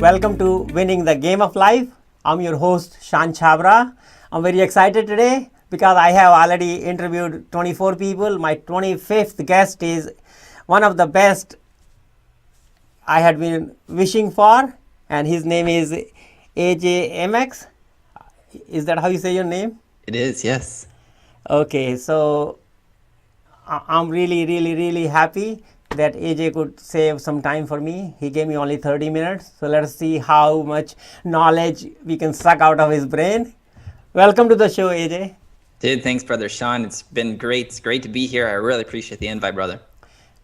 Welcome to Winning the Game of Life. I'm your host, Shawn Chhabra. I'm very excited today because I have already interviewed 24 people. My 25th guest is one of the best I had been wishing for, and his name is AMYX. Is that how you say your name? It is, yes. Okay, so I'm really happy that AJ could save some time for me. He gave me only 30 minutes. So let's see how much knowledge we can suck out of his brain. Welcome to the show, AJ. Dude, thanks, brother Shawn. It's been great. It's great to be here. I really appreciate the invite, brother.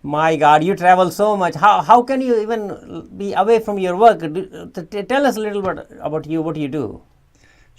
My God, you travel so much. How can you even be away from your work? Tell us a little bit about you, what you do.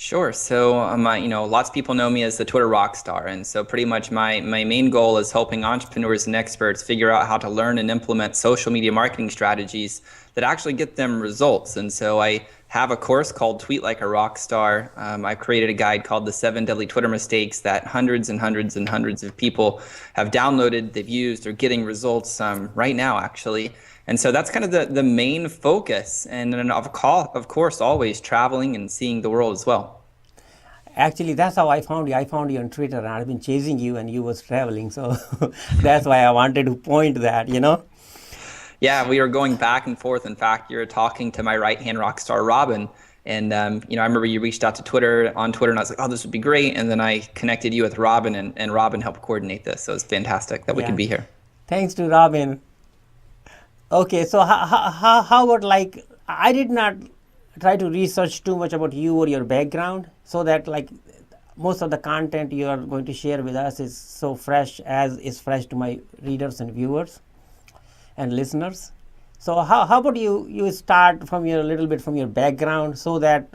Sure. So, lots of people know me as the Twitter Rockstar. And so pretty much my main goal is helping entrepreneurs and experts figure out how to learn and implement social media marketing strategies that actually get them results. And so I have a course called Tweet Like a Rockstar. I created a guide called The 7 Deadly Twitter Mistakes that hundreds and hundreds and hundreds of people have downloaded, they've used, or getting results right now, actually. And so that's kind of the main focus. And then of course, always traveling and seeing the world as well. Actually, that's how I found you. I found you on Twitter, and I've been chasing you, and you was traveling. So that's why I wanted to point that. Yeah, we were going back and forth. In fact, you're talking to my right-hand rock star, Robin. And, I remember you reached out to Twitter, and I was like, oh, this would be great. And then I connected you with Robin, and Robin helped coordinate this. So it's fantastic that we could be here. Thanks to Robin. Okay, so how about, like, I did not try to research too much about you or your background, so that, like, most of the content you are going to share with us is so fresh as is fresh to my readers and viewers and listeners. So how about you start from a little bit from your background, so that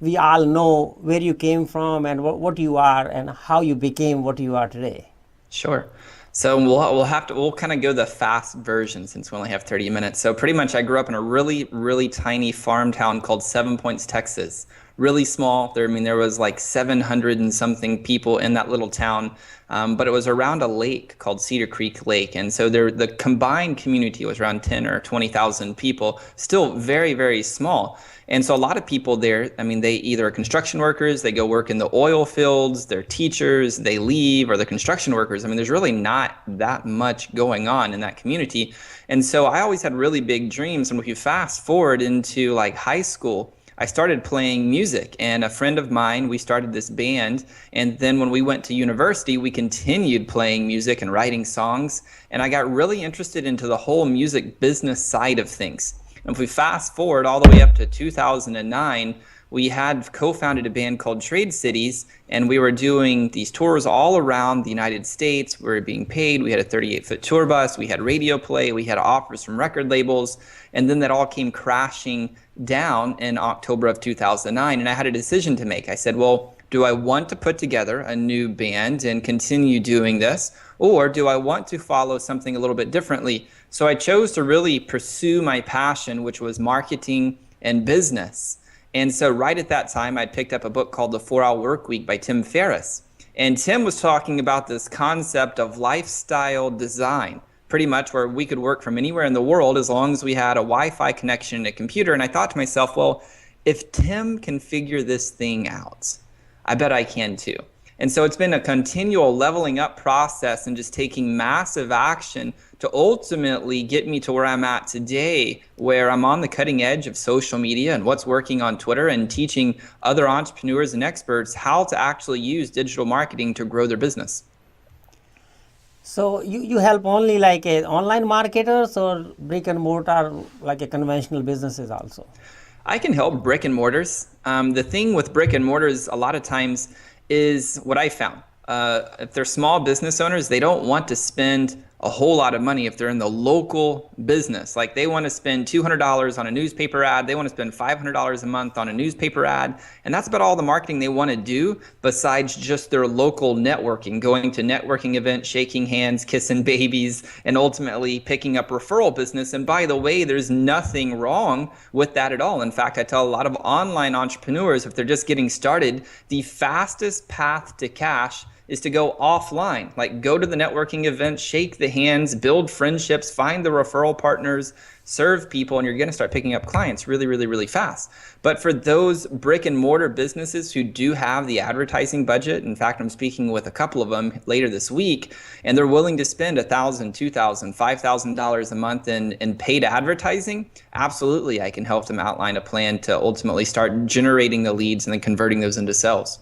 we all know where you came from and what you are and how you became what you are today. Sure. So we'll kind of go the fast version since we only have 30 minutes. So pretty much I grew up in a really tiny farm town called Seven Points, Texas. Really small. There was like 700 and something people in that little town, but it was around a lake called Cedar Creek Lake, and so the combined community was around 10 or 20,000 people. Still very small. And so a lot of people there, they either are construction workers, they go work in the oil fields, they're teachers, they leave, or they're construction workers. There's really not that much going on in that community. And so I always had really big dreams. And if you fast forward into like high school, I started playing music, and a friend of mine, we started this band. And then when we went to university, we continued playing music and writing songs. And I got really interested into the whole music business side of things. And if we fast forward all the way up to 2009, we had co-founded a band called Trade Cities, and we were doing these tours all around the United States. We were being paid. We had a 38-foot tour bus. We had radio play. We had offers from record labels. And then that all came crashing down in October of 2009, and I had a decision to make. I said, well, do I want to put together a new band and continue doing this, or do I want to follow something a little bit differently? So I chose to really pursue my passion, which was marketing and business. And so right at that time, I picked up a book called The 4-Hour Workweek by Tim Ferriss. And Tim was talking about this concept of lifestyle design, pretty much where we could work from anywhere in the world as long as we had a Wi-Fi connection and a computer. And I thought to myself, well, if Tim can figure this thing out, I bet I can too. And so it's been a continual leveling up process and just taking massive action to ultimately get me to where I'm at today, where I'm on the cutting edge of social media and what's working on Twitter, and teaching other entrepreneurs and experts how to actually use digital marketing to grow their business. So you help only like online marketers or brick and mortar, like a conventional businesses also? I can help brick and mortars. The thing with brick and mortars a lot of times is what I found. If they're small business owners, they don't want to spend a whole lot of money if they're in the local business. Like they want to spend $200 on a newspaper ad. They want to spend $500 a month on a newspaper ad. And that's about all the marketing they want to do besides just their local networking, going to networking events, shaking hands, kissing babies, and ultimately picking up referral business. And by the way, there's nothing wrong with that at all. In fact, I tell a lot of online entrepreneurs, if they're just getting started, the fastest path to cash is to go offline, like go to the networking event, shake the hands, build friendships, find the referral partners, serve people, and you're going to start picking up clients really, really, really fast. But for those brick and mortar businesses who do have the advertising budget, in fact, I'm speaking with a couple of them later this week, and they're willing to spend $1,000, $2,000, $5,000 a month in paid advertising, absolutely, I can help them outline a plan to ultimately start generating the leads and then converting those into sales.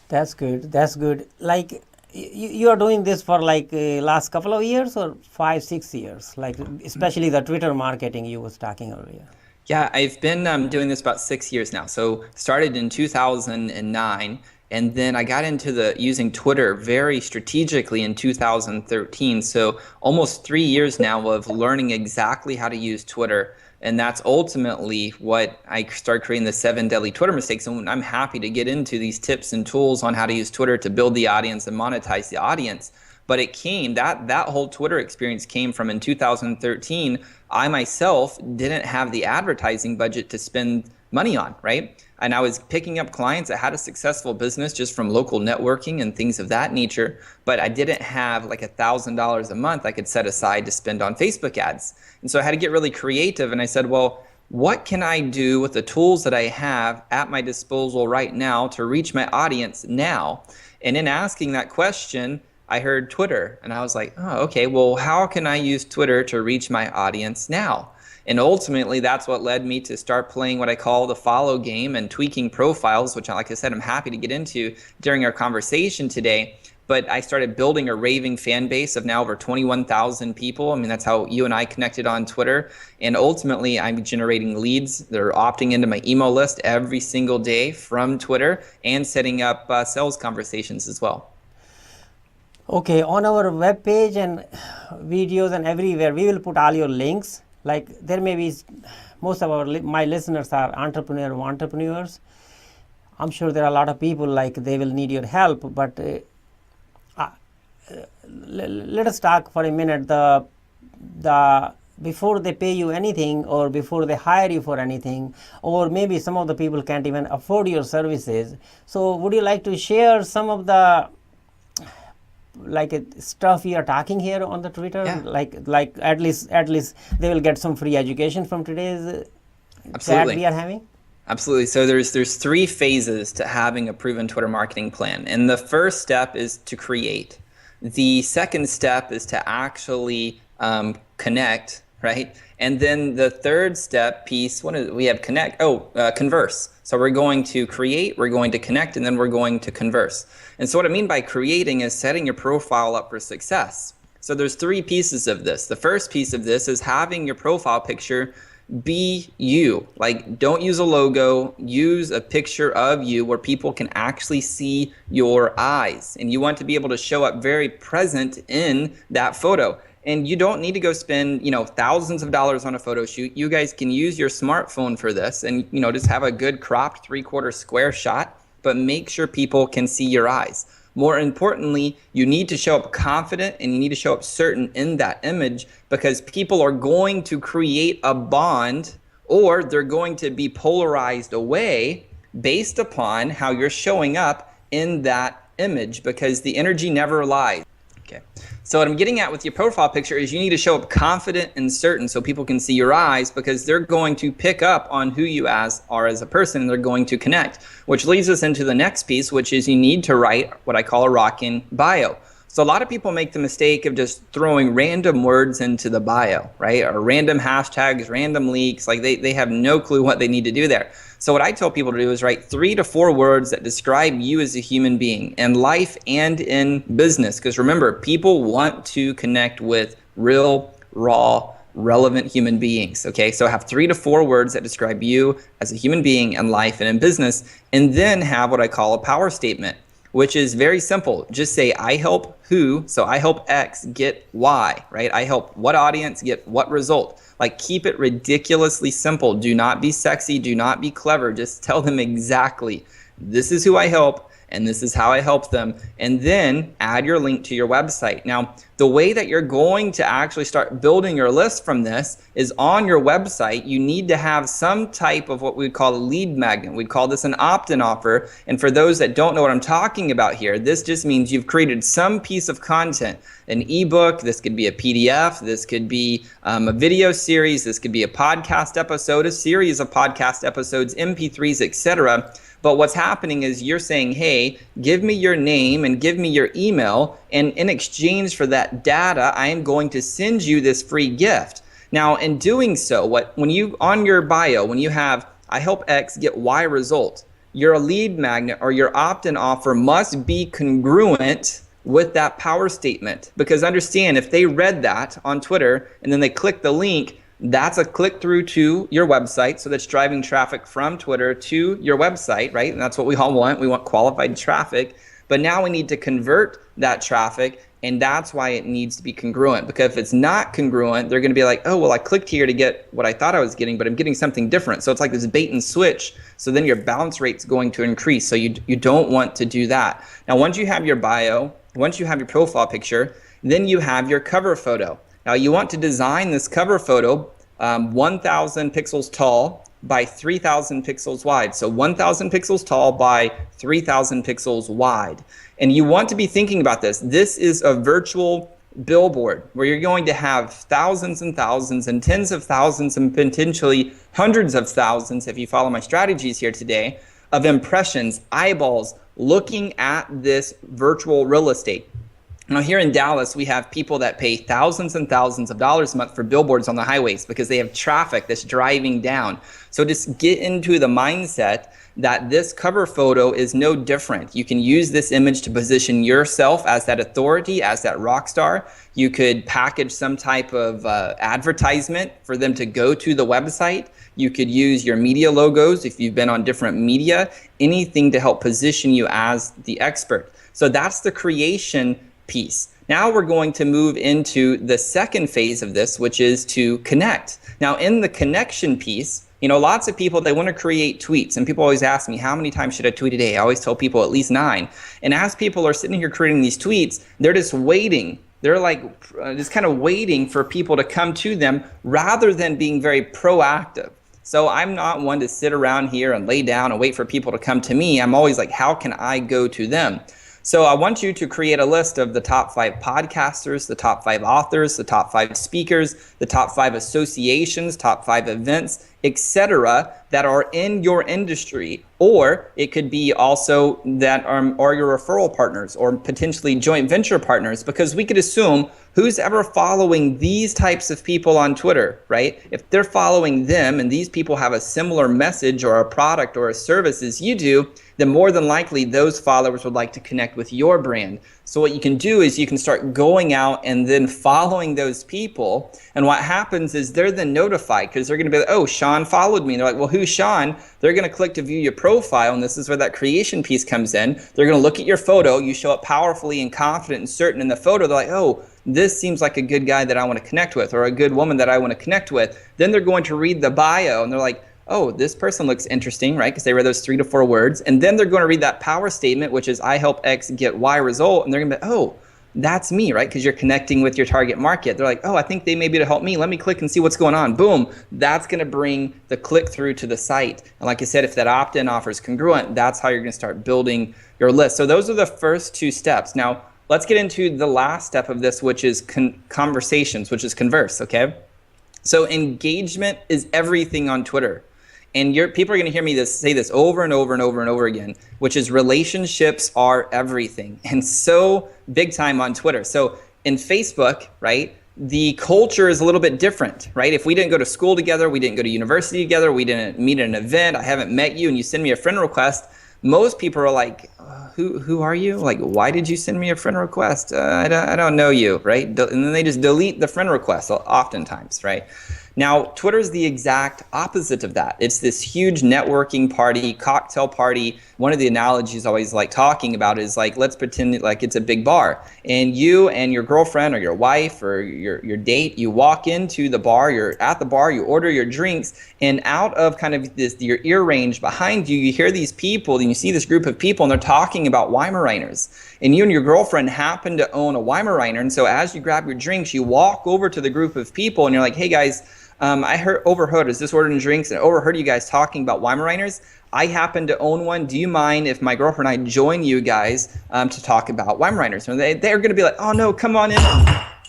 That's good. That's good. Like, you are doing this for like last couple of years or 5-6 years, like especially the Twitter marketing you was talking earlier. Yeah, I've been doing this about 6 years now. So started in 2009, and then I got into using Twitter very strategically in 2013. So almost 3 years now of learning exactly how to use Twitter. And that's ultimately what I started creating the 7 deadly Twitter mistakes. And I'm happy to get into these tips and tools on how to use Twitter to build the audience and monetize the audience. But it came, that whole Twitter experience came from in 2013, I myself didn't have the advertising budget to spend money on, right? And I was picking up clients that had a successful business just from local networking and things of that nature, but I didn't have like $1,000 a month I could set aside to spend on Facebook ads. And so I had to get really creative, and I said, well, what can I do with the tools that I have at my disposal right now to reach my audience now? And in asking that question, I heard Twitter, and I was like, oh, okay, well, how can I use Twitter to reach my audience now? And ultimately, that's what led me to start playing what I call the follow game and tweaking profiles, which, like I said, I'm happy to get into during our conversation today. But I started building a raving fan base of now over 21,000 people. I mean, that's how you and I connected on Twitter. And ultimately, I'm generating leads. They're opting into my email list every single day from Twitter and setting up sales conversations as well. Okay, on our webpage and videos and everywhere, we will put all your links. Like there may be, most of my listeners are entrepreneurs. I'm sure there are a lot of people like they will need your help, but let us talk for a minute. The before they pay you anything, or before they hire you for anything, or maybe some of the people can't even afford your services. So would you like to share some of the stuff we are talking here on the Twitter? Yeah. Like at least they will get some free education from today's chat we are having. Absolutely. So there's 3 phases to having a proven Twitter marketing plan. And the first step is to create. The second step is to actually connect, right? And then the third step piece, we have converse. So we're going to create, we're going to connect, and then we're going to converse. And so what I mean by creating is setting your profile up for success. So there's 3 pieces of this. The first piece of this is having your profile picture be you. Like, don't use a logo, use a picture of you where people can actually see your eyes. And you want to be able to show up very present in that photo. And you don't need to go spend, thousands of dollars on a photo shoot. You guys can use your smartphone for this and, just have a good cropped 3/4 square shot, but make sure people can see your eyes. More importantly, you need to show up confident and you need to show up certain in that image, because people are going to create a bond, or they're going to be polarized away based upon how you're showing up in that image, because the energy never lies. Okay. So what I'm getting at with your profile picture is you need to show up confident and certain so people can see your eyes, because they're going to pick up on who you are as a person, and they're going to connect, which leads us into the next piece, which is you need to write what I call a rockin' bio. So a lot of people make the mistake of just throwing random words into the bio, right? Or random hashtags, random leaks, like they have no clue what they need to do there. So what I tell people to do is write 3 to 4 words that describe you as a human being in life and in business. Because remember, people want to connect with real, raw, relevant human beings. Okay, so have 3 to 4 words that describe you as a human being in life and in business, and then have what I call a power statement, which is very simple. Just say, I help who, so I help X get Y, right? I help what audience get what result. Like, keep it ridiculously simple. Do not be sexy, do not be clever. Just tell them exactly, this is who I help and this is how I help them. And then add your link to your website. Now, The way that you're going to actually start building your list from this is on your website. You need to have some type of what we call a lead magnet. We call this an opt-in offer. And for those that don't know what I'm talking about here, this just means you've created some piece of content, an ebook, this could be a PDF, this could be a video series, this could be a podcast episode, a series of podcast episodes, MP3s, etc. But what's happening is you're saying, hey, give me your name and give me your email, and in exchange for that data, I am going to send you this free gift. Now, in doing so, when you on your bio, when you have I help X get Y result, your lead magnet or your opt-in offer must be congruent with that power statement. Because understand, if they read that on Twitter and then they click the link, that's a click through to your website. So that's driving traffic from Twitter to your website, right? And that's what we all want. We want qualified traffic. But now we need to convert that traffic, and that's why it needs to be congruent. Because if it's not congruent, they're going to be like, oh, well, I clicked here to get what I thought I was getting, but I'm getting something different. So it's like this bait and switch. So then your bounce rate's going to increase. So you don't want to do that. Now, once you have your bio, once you have your profile picture, then you have your cover photo. Now you want to design this cover photo 1,000 pixels tall by 3,000 pixels wide. So 1,000 pixels tall by 3,000 pixels wide. And you want to be thinking about this. This is a virtual billboard where you're going to have thousands and thousands and tens of thousands and potentially hundreds of thousands, if you follow my strategies here today, of impressions, eyeballs looking at this virtual real estate. Now here in Dallas, we have people that pay thousands and thousands of dollars a month for billboards on the highways because they have traffic that's driving down. So just get into the mindset that this cover photo is no different. You can use this image to position yourself as that authority, as that rock star. You could package some type of advertisement for them to go to the website. You could use your media logos if you've been on different media, anything to help position you as the expert. So that's the creation piece. Now we're going to move into the second phase of this, which is to connect. Now in the connection piece, lots of people, they want to create tweets, and people always ask me, how many times should I tweet a day? I always tell people at least 9. And as people are sitting here creating these tweets, they're just waiting. They're like just kind of waiting for people to come to them rather than being very proactive. So I'm not one to sit around here and lay down and wait for people to come to me. I'm always like, how can I go to them? So I want you to create a list of the top 5 podcasters, the top 5 authors, the top 5 speakers, the top 5 associations, top 5 events, etc. that are in your industry. Or it could be also that are your referral partners or potentially joint venture partners, because we could assume who's ever following these types of people on Twitter, right? If they're following them and these people have a similar message or a product or a service as you do, then more than likely those followers would like to connect with your brand. So what you can do is you can start going out and then following those people. And what happens is they're then notified because they're going to be like, oh, Shawn followed me. And they're like, well, who's Shawn? They're going to click to view your profile. And this is where that creation piece comes in. They're going to look at your photo. You show up powerfully and confident and certain in the photo. They're like, oh, this seems like a good guy that I want to connect with, or a good woman that I want to connect with. Then they're going to read the bio and they're like, oh, this person looks interesting, right? Because they read those 3 to 4 words. And then they're going to read that power statement, which is I help X get Y result. And they're going to be, oh, that's me, right? Because you're connecting with your target market. They're like, oh, I think they may be able to help me. Let me click and see what's going on. Boom. That's going to bring the click through to the site. And like I said, if that opt-in offer is congruent, that's how you're going to start building your list. So those are the first 2 steps. Now, let's get into the last step of this, which is conversations, which is converse, okay? So engagement is everything on Twitter. And people are going to hear me say this over and over and over and over again, which is relationships are everything, and so big time on Twitter. So in Facebook, right, the culture is a little bit different, right? If we didn't go to school together, we didn't go to university together, we didn't meet at an event, I haven't met you, and you send me a friend request, most people are like, who are you? Like, why did you send me a friend request? I don't know you, right? And then they just delete the friend request oftentimes, right? Now, Twitter is the exact opposite of that. It's this huge networking party, cocktail party. One of the analogies I always like talking about is like, let's pretend like it's a big bar, and you and your girlfriend or your wife or your date, you walk into the bar, you're at the bar, you order your drinks, and out of kind of your ear range behind you, you hear these people, and you see this group of people, and they're talking about Weimaraners. And you and your girlfriend happen to own a Weimaraner, and so as you grab your drinks, you walk over to the group of people, and you're like, hey guys, I overheard, is this ordering drinks, and I overheard you guys talking about Weimaraners. I happen to own one. Do you mind if my girlfriend and I join you guys to talk about Weimaraners? And they're going to be like, oh no, come on in.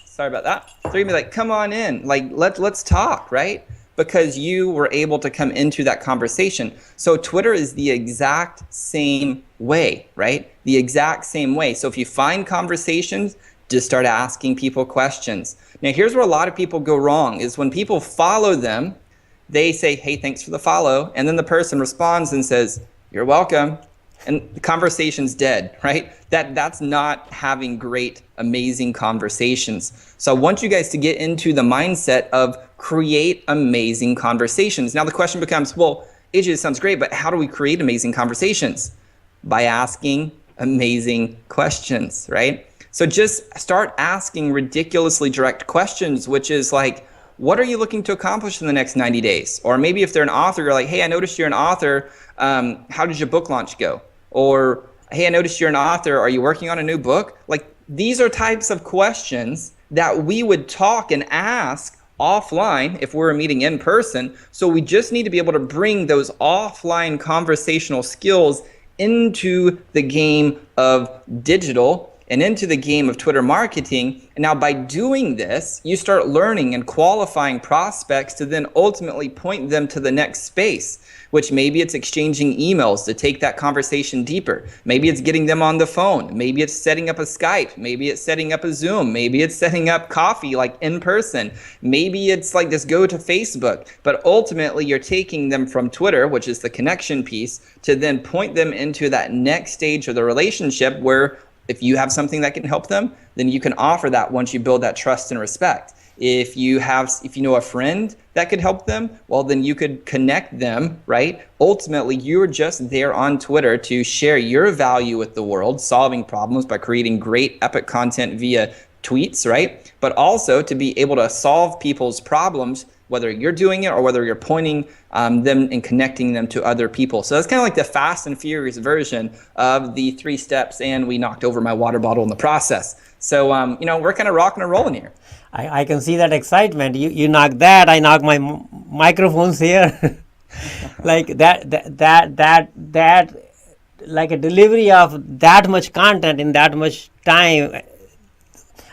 Sorry about that. They're going to be like, come on in. Like, let's talk, right? Because you were able to come into that conversation. So Twitter is the exact same way, right? The exact same way. So if you find conversations, just start asking people questions. Now, here's where a lot of people go wrong is when people follow them, they say, hey, thanks for the follow. And then the person responds and says, you're welcome. And the conversation's dead, right? That's not having great, amazing conversations. So I want you guys to get into the mindset of create amazing conversations. Now the question becomes, well, AJ, this sounds great, but how do we create amazing conversations? By asking amazing questions, right? So just start asking ridiculously direct questions, which is like, what are you looking to accomplish in the next 90 days? Or maybe if they're an author, you're like, hey, I noticed you're an author. How did your book launch go? Or, hey, I noticed you're an author. Are you working on a new book? Like, these are types of questions that we would talk and ask offline if we're meeting in person. So we just need to be able to bring those offline conversational skills into the game of digital and into the game of Twitter marketing. And now by doing this, you start learning and qualifying prospects to then ultimately point them to the next space, which maybe it's exchanging emails to take that conversation deeper. Maybe it's getting them on the phone. Maybe it's setting up a Skype. Maybe it's setting up a Zoom. Maybe it's setting up coffee like in person. Maybe it's like this go to Facebook. But ultimately you're taking them from Twitter, which is the connection piece, to then point them into that next stage of the relationship where if you have something that can help them, then you can offer that once you build that trust and respect. If you know a friend that could help them, well, then you could connect them, right? Ultimately, you're just there on Twitter to share your value with the world, solving problems by creating great epic content via tweets, right? But also to be able to solve people's problems, whether you're doing it or whether you're pointing them and connecting them to other people. So that's kind of like the fast and furious version of the 3 steps, and we knocked over my water bottle in the process. So, we're kind of rocking and rolling here. I can see that excitement. You knock that, I knock my microphones here. Like that, like a delivery of that much content in that much time.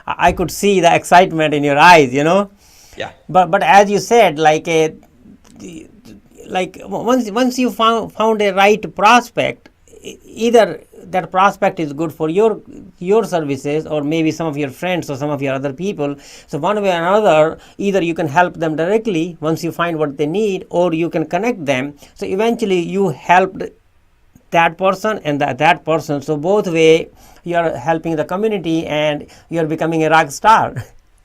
I could see the excitement in your eyes, Yeah. But as you said, like once you found a right prospect, either that prospect is good for your services or maybe some of your friends or some of your other people. So one way or another, either you can help them directly once you find what they need, or you can connect them. So eventually you helped that person and that person. So both way you're helping the community and you're becoming a rock star.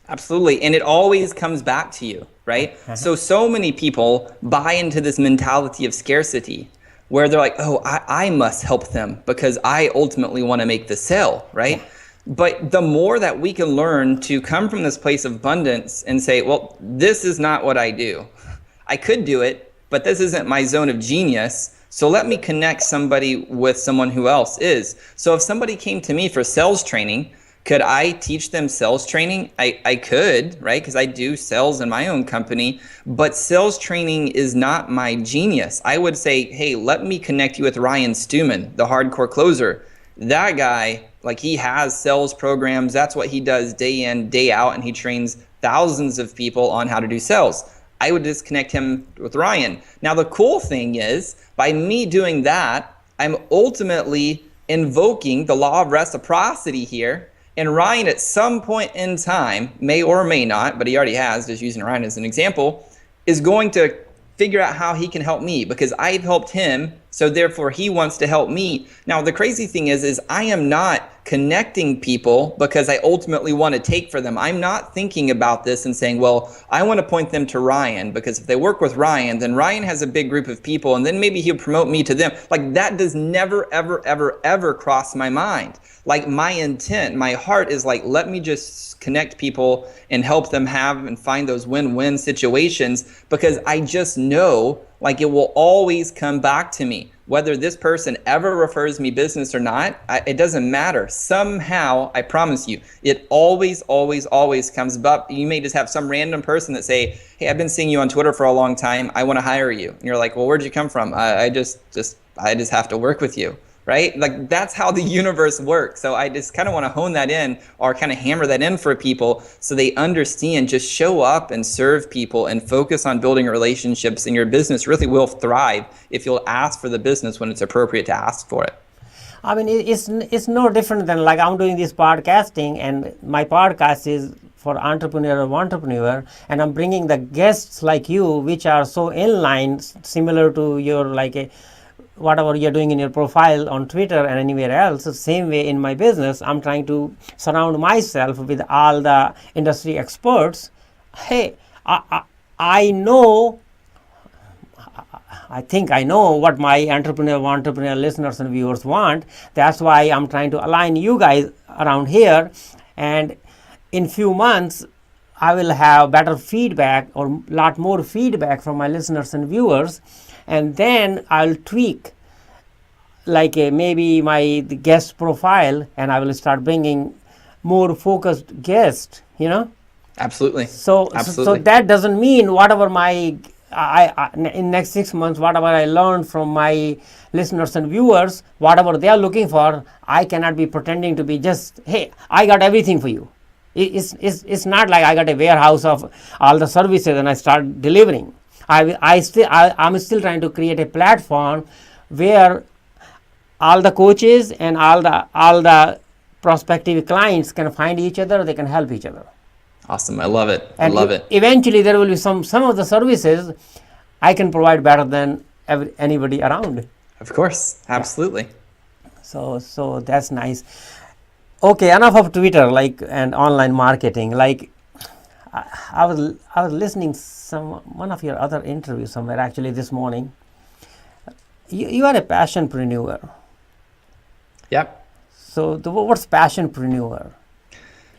Absolutely. And it always comes back to you, right? So many people buy into this mentality of scarcity where they're like, oh, I must help them because I ultimately want to make the sale, right? But the more that we can learn to come from this place of abundance and say, well, this is not what I do. I could do it, but this isn't my zone of genius. So let me connect somebody with someone who else is. So if somebody came to me for sales training, could I teach them sales training? I could, right? Because I do sales in my own company, but sales training is not my genius. I would say, hey, let me connect you with Ryan Stewman, the hardcore closer. That guy, like, he has sales programs. That's what he does day in, day out, and he trains thousands of people on how to do sales. I would just connect him with Ryan. Now, the cool thing is, by me doing that, I'm ultimately invoking the law of reciprocity here. And Ryan, at some point in time, may or may not, but he already has, just using Ryan as an example, is going to figure out how he can help me because I've helped him, so therefore he wants to help me. Now, the crazy thing is I am not connecting people because I ultimately want to take for them. I'm not thinking about this and saying, well, I want to point them to Ryan because if they work with Ryan, then Ryan has a big group of people and then maybe he'll promote me to them. Like that does never, ever, ever, ever cross my mind. Like my intent, my heart is like, let me just connect people and help them have and find those win-win situations because I just know like it will always come back to me. Whether this person ever refers me business or not, it doesn't matter. Somehow, I promise you, it always, always, always comes up. You may just have some random person that say, hey, I've been seeing you on Twitter for a long time. I want to hire you. And you're like, well, where'd you come from? I just have to work with you. Right? Like that's how the universe works. So I just kind of want to hone that in or kind of hammer that in for people so they understand, just show up and serve people and focus on building relationships, and your business really will thrive if you'll ask for the business when it's appropriate to ask for it. I mean, it's no different than like I'm doing this podcasting, and my podcast is for entrepreneur, and I'm bringing the guests like you, which are so in line, similar to your like whatever you're doing in your profile on Twitter and anywhere else. The same way in my business, I'm trying to surround myself with all the industry experts. Hey, I know, I think I know what my entrepreneur listeners and viewers want. That's why I'm trying to align you guys around here, and in few months I will have better feedback or lot more feedback from my listeners and viewers, and then I'll tweak like maybe my guest profile, and I will start bringing more focused guests, you know. Absolutely. So that doesn't mean whatever my in next 6 months, whatever I learn from my listeners and viewers, whatever they are looking for, I cannot be pretending to be just, hey, I got everything for you. It's not like I got a warehouse of all the services and I start delivering. I'm still trying to create a platform where all the coaches and all the prospective clients can find each other, they can help each other. Awesome. I love it. And I love it. Eventually there will be some of the services I can provide better than anybody around. Of course. Absolutely. Yeah. So that's nice. Okay, enough of Twitter and online marketing. I was listening one of your other interviews somewhere actually this morning. You are a passionpreneur. Yep. So what's passionpreneur?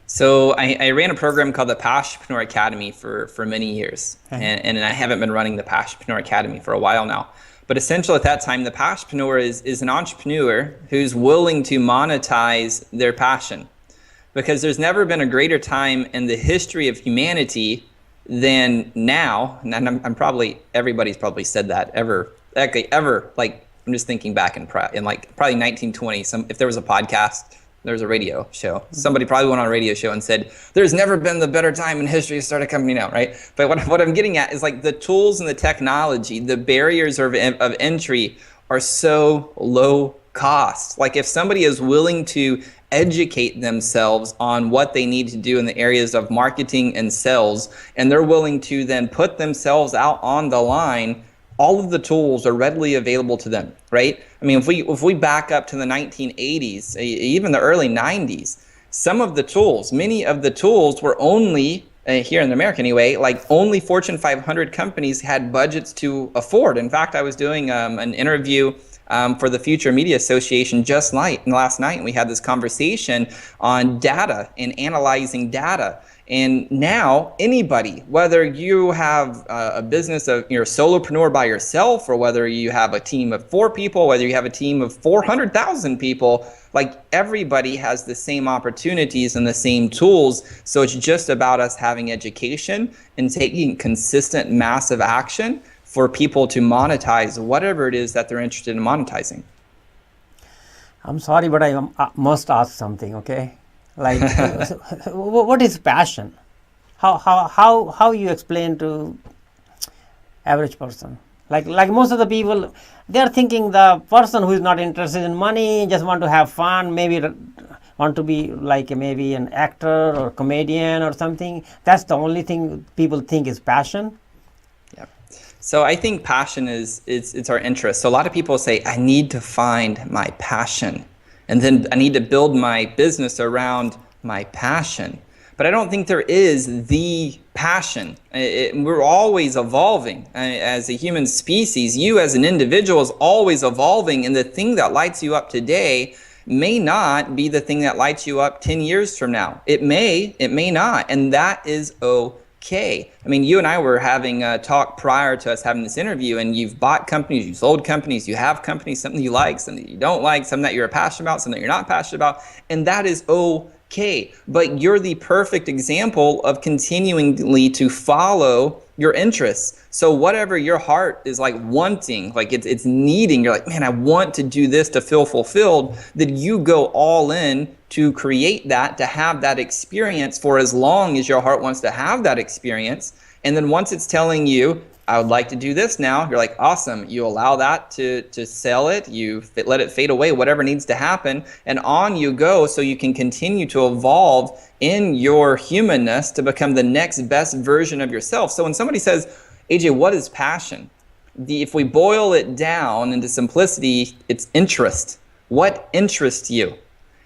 So I ran a program called the Passionpreneur Academy for many years, and I haven't been running the Passionpreneur Academy for a while now. But essentially at that time, the passionpreneur is an entrepreneur who's willing to monetize their passion, because there's never been a greater time in the history of humanity than now. And everybody's probably said that ever. Like I'm just thinking back in probably 1920. If there was a podcast, there was a radio show. Somebody probably went on a radio show and said, there's never been the better time in history to start a company now, right? But what I'm getting at is like the tools and the technology, the barriers of entry are so low cost. Like if somebody is willing to educate themselves on what they need to do in the areas of marketing and sales, and they're willing to then put themselves out on the line, all of the tools are readily available to them, right? I mean, if we back up to the 1980s, even the early 90s, many of the tools were only, here in America anyway, like only Fortune 500 companies had budgets to afford. In fact, I was doing an interview for the Future Media Association just last night, and we had this conversation on data and analyzing data. And now anybody, whether you have a business you're a solopreneur by yourself, or whether you have a team of 4 people, whether you have a team of 400,000 people, like everybody has the same opportunities and the same tools. So it's just about us having education and taking consistent, massive action for people to monetize whatever it is that they're interested in monetizing. I'm sorry, but I must ask something, okay? Like, what is passion? How you explain to average person? Like most of the people, they're thinking the person who is not interested in money, just want to have fun, maybe want to be like maybe an actor or comedian or something. That's the only thing people think is passion. Yeah. So I think passion it's our interest. So a lot of people say, I need to find my passion. And then I need to build my business around my passion. But I don't think there is the passion. We're always evolving as a human species. You as an individual is always evolving, and the thing that lights you up today may not be the thing that lights you up 10 years from now. It may not, and that is okay. I mean, you and I were having a talk prior to us having this interview, and you've bought companies, you've sold companies, you have companies, something you like, something you don't like, something that you're passionate about, something that you're not passionate about, and that is okay. But you're the perfect example of continually to follow your interests. So whatever your heart is like wanting, like it's needing, you're like, man, I want to do this to feel fulfilled, then you go all in to create that, to have that experience for as long as your heart wants to have that experience. And then once it's telling you, I would like to do this now, you're like, awesome. You allow that to sell it, you let it fade away, whatever needs to happen, and on you go, so you can continue to evolve in your humanness to become the next best version of yourself. So when somebody says, AJ, what is passion? If we boil it down into simplicity, it's interest. What interests you?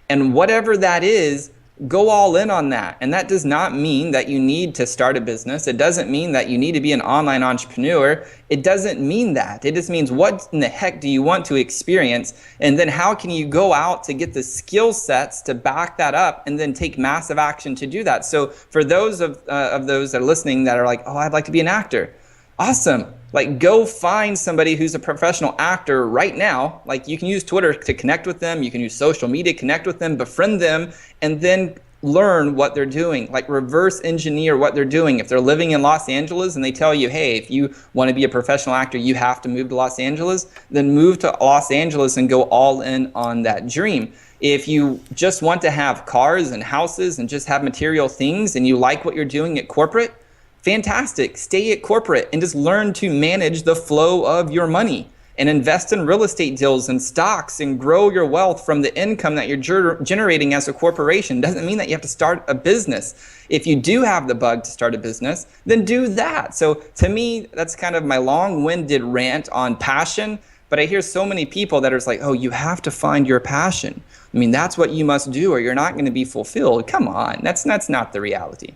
And whatever that is, go all in on that. And that does not mean that you need to start a business. It doesn't mean that you need to be an online entrepreneur. It doesn't mean that. It just means, what in the heck do you want to experience? And then how can you go out to get the skill sets to back that up and then take massive action to do that? So for those of those that are listening that are like, oh, I'd like to be an actor. Awesome. Like, go find somebody who's a professional actor right now. Like, you can use Twitter to connect with them. You can use social media, connect with them, befriend them, and then learn what they're doing. Like, reverse engineer what they're doing. If they're living in Los Angeles and they tell you, hey, if you want to be a professional actor, you have to move to Los Angeles, then move to Los Angeles and go all in on that dream. If you just want to have cars and houses and just have material things and you like what you're doing at corporate, fantastic. Stay at corporate and just learn to manage the flow of your money and invest in real estate deals and stocks and grow your wealth from the income that you're generating as a corporation. Doesn't mean that you have to start a business. If you do have the bug to start a business, then do that. So to me, that's kind of my long-winded rant on passion. But I hear so many people that are like, oh, you have to find your passion. I mean, that's what you must do or you're not going to be fulfilled. Come on, that's not the reality.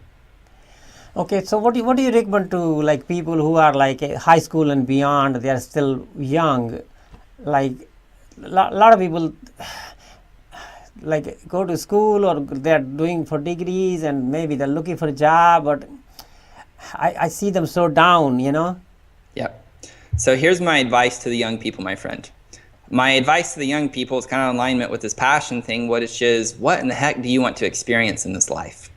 Okay, so what do you recommend to like people who are like high school and beyond? They are still young. Like a lot of people like go to school or they're doing for degrees and maybe they're looking for a job, but I see them so down, you know? Yep. So here's my advice to the young people, my friend. My advice to the young people is kind of in alignment with this passion thing, which is, what in the heck do you want to experience in this life?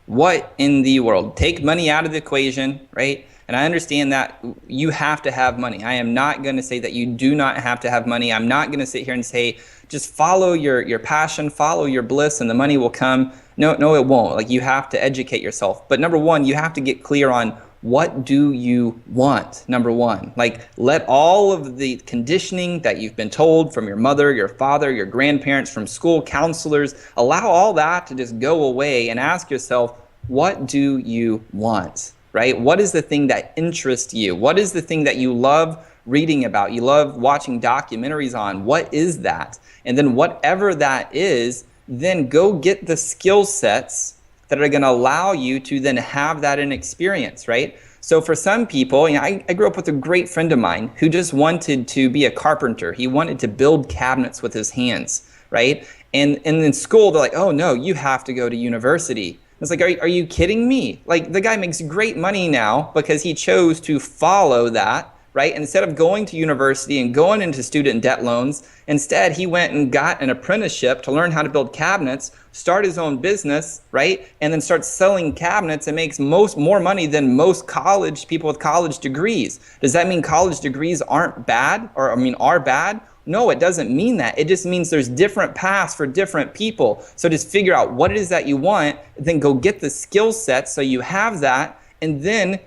What in the world? Take money out of the equation, right? And I understand that you have to have money. I am not going to say that you do not have to have money. I'm not going to sit here and say, just follow your passion, follow your bliss, and the money will come. No, it won't. Like, you have to educate yourself. But number one, you have to get clear on, what do you want? Number one, like, let all of the conditioning that you've been told from your mother, your father, your grandparents, from school counselors, allow all that to just go away and ask yourself, what do you want, right? What is the thing that interests you? What is the thing that you love reading about? You love watching documentaries on? What is that? And then whatever that is, then go get the skill sets that are going to allow you to then have that in experience, right? So for some people, I grew up with a great friend of mine who just wanted to be a carpenter. He wanted to build cabinets with his hands, right? And in school, they're like, oh no, you have to go to university. It's like, are you kidding me? Like, the guy makes great money now because he chose to follow that, right? Instead of going to university and going into student debt loans, instead he went and got an apprenticeship to learn how to build cabinets, start his own business, right? And then start selling cabinets and makes more money than most college people with college degrees. Does that mean college degrees aren't bad, or are bad? No, it doesn't mean that. It just means there's different paths for different people. So just figure out what it is that you want, then go get the skill set so you have that, and then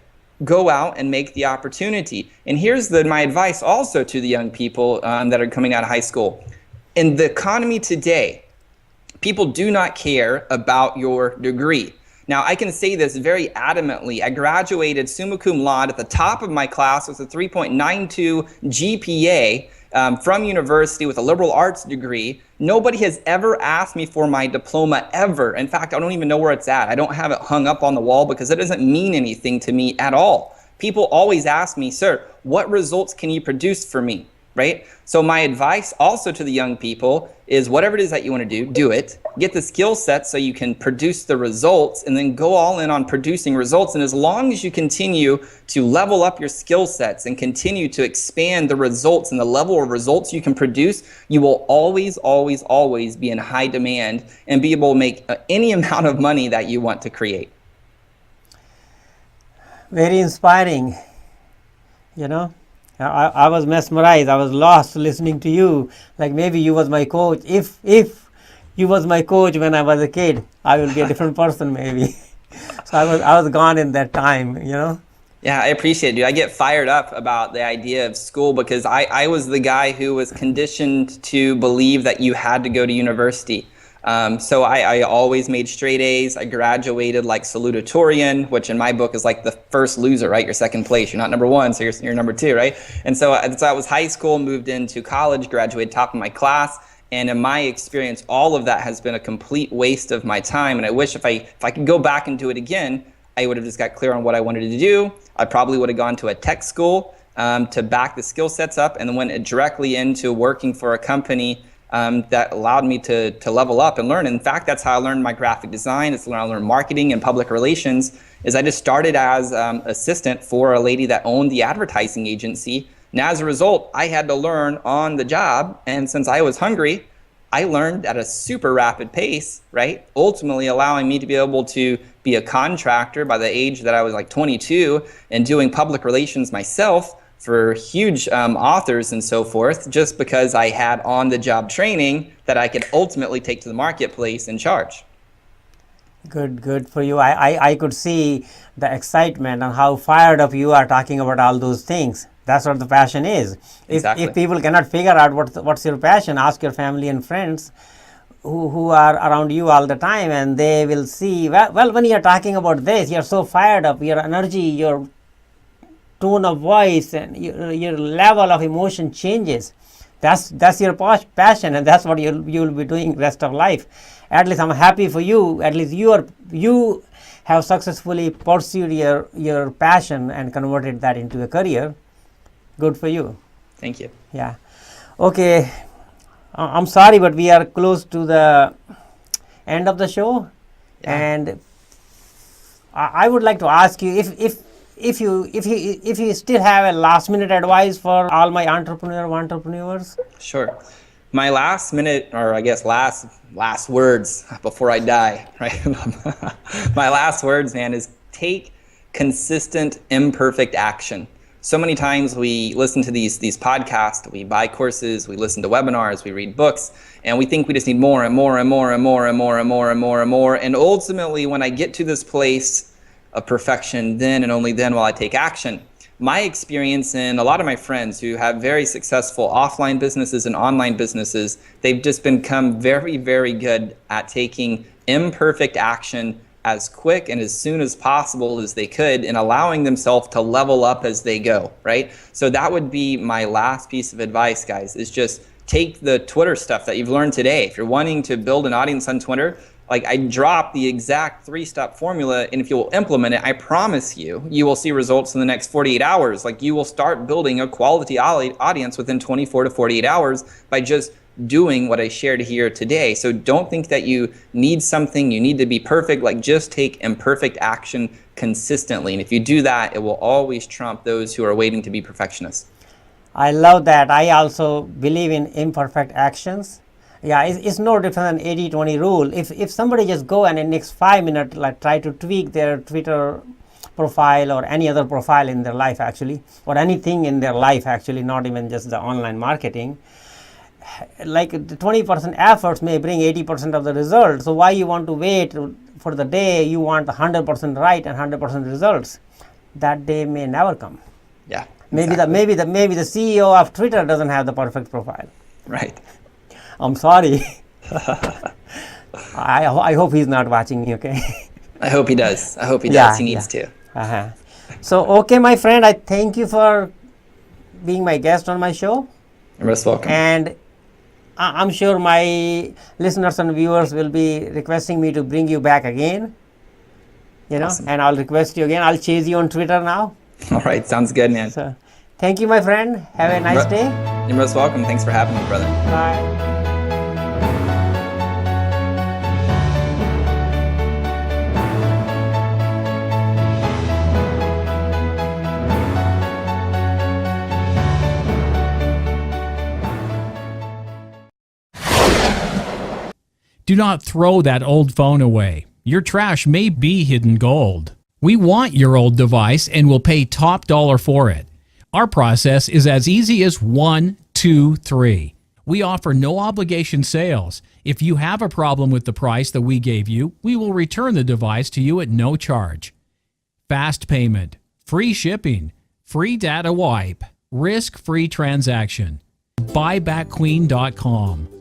go out and make the opportunity. And here's my advice also to the young people that are coming out of high school. In the economy today, people do not care about your degree. Now, I can say this very adamantly. I graduated summa cum laude at the top of my class with a 3.92 GPA, from university with a liberal arts degree. Nobody has ever asked me for my diploma ever. In fact, I don't even know where it's at. I don't have it hung up on the wall because it doesn't mean anything to me at all. People always ask me, sir, what results can you produce for me? Right? So my advice also to the young people is whatever it is that you want to do it, get the skill set so you can produce the results, and then go all in on producing results. And as long as you continue to level up your skill sets and continue to expand the results and the level of results you can produce, you will always, always, always be in high demand and be able to make any amount of money that you want to create. Very inspiring, you know. I was mesmerized. I was lost listening to you. Like maybe you was my coach. If you was my coach when I was a kid, I will be a different person maybe. So I was gone in that time, you know. Yeah, I appreciate it, dude. I get fired up about the idea of school because I was the guy who was conditioned to believe that you had to go to university. So I always made straight A's. I graduated like salutatorian, which in my book is like the first loser, right? You're second place. You're not number one, so you're number two, right? And so I was high school, moved into college, graduated top of my class. And in my experience, all of that has been a complete waste of my time. And I wish if I could go back and do it again, I would have just got clear on what I wanted to do. I probably would have gone to a tech school to back the skill sets up, and then went directly into working for a company that allowed me to level up and learn. In fact, that's how I learned my graphic design. It's how I learned marketing and public relations. Is I just started as assistant for a lady that owned the advertising agency. And as a result, I had to learn on the job. And since I was hungry, I learned at a super rapid pace, right? Ultimately allowing me to be able to be a contractor by the age that I was like 22 and doing public relations myself for huge authors and so forth, just because I had on-the-job training that I could ultimately take to the marketplace and charge. Good for you. I could see the excitement and how fired up you are talking about all those things. That's what the passion is. Exactly. If people cannot figure out what's your passion, ask your family and friends who are around you all the time, and they will see, well, when you're talking about this, you're so fired up, your energy, your tone of voice, and your level of emotion changes. That's your passion, and that's what you'll be doing rest of life. At least I'm happy for you. At least you have successfully pursued your passion and converted that into a career. Good for you. Thank you. Yeah. Okay. I'm sorry, but we are close to the end of the show, and I would like to ask you if you still have a last minute advice for all my entrepreneurs. Sure. My last minute, or I guess last words before I die, right? My last words, man, is take consistent, imperfect action. So many times we listen to these podcasts, we buy courses, we listen to webinars, we read books, and we think we just need more and more and more and more and more and more and more and more. And ultimately, when I get to this place of perfection, then and only then will I take action. My experience, and a lot of my friends who have very successful offline businesses and online businesses, they've just become very, very good at taking imperfect action as quick and as soon as possible as they could, and allowing themselves to level up as they go, right? So that would be my last piece of advice, guys, is just take the Twitter stuff that you've learned today. If you're wanting to build an audience on Twitter, like I dropped the exact 3-step formula, and if you will implement it, I promise you will see results in the next 48 hours. Like you will start building a quality audience within 24 to 48 hours by just doing what I shared here today. So don't think that you need something, you need to be perfect. Like just take imperfect action consistently. And if you do that, it will always trump those who are waiting to be perfectionists. I love that. I also believe in imperfect actions. Yeah, it's no different than 80-20 rule. If somebody just go and in next 5 minutes like try to tweak their Twitter profile or any other profile in their life actually, or anything in their life actually, not even just the online marketing, like the 20% efforts may bring 80% of the result. So why you want to wait for the day you want 100% right and 100% results? That day may never come. Yeah. Exactly. Maybe the CEO of Twitter doesn't have the perfect profile. Right. I'm sorry. I hope he's not watching me, okay? I hope he does. I hope he does. He needs to. So, okay, my friend, I thank you for being my guest on my show. You're most welcome. And I'm sure my listeners and viewers will be requesting me to bring you back again. Awesome. And I'll request you again. I'll chase you on Twitter now. All right, sounds good, man. So, thank you, my friend. Have a nice day. You're most welcome. Thanks for having me, brother. Bye. Do not throw that old phone away. Your trash may be hidden gold. We want your old device and will pay top dollar for it. Our process is as easy as 1, 2, 3. We offer no obligation sales. If you have a problem with the price that we gave you, we will return the device to you at no charge. Fast payment, free shipping, free data wipe, risk-free transaction. Buybackqueen.com.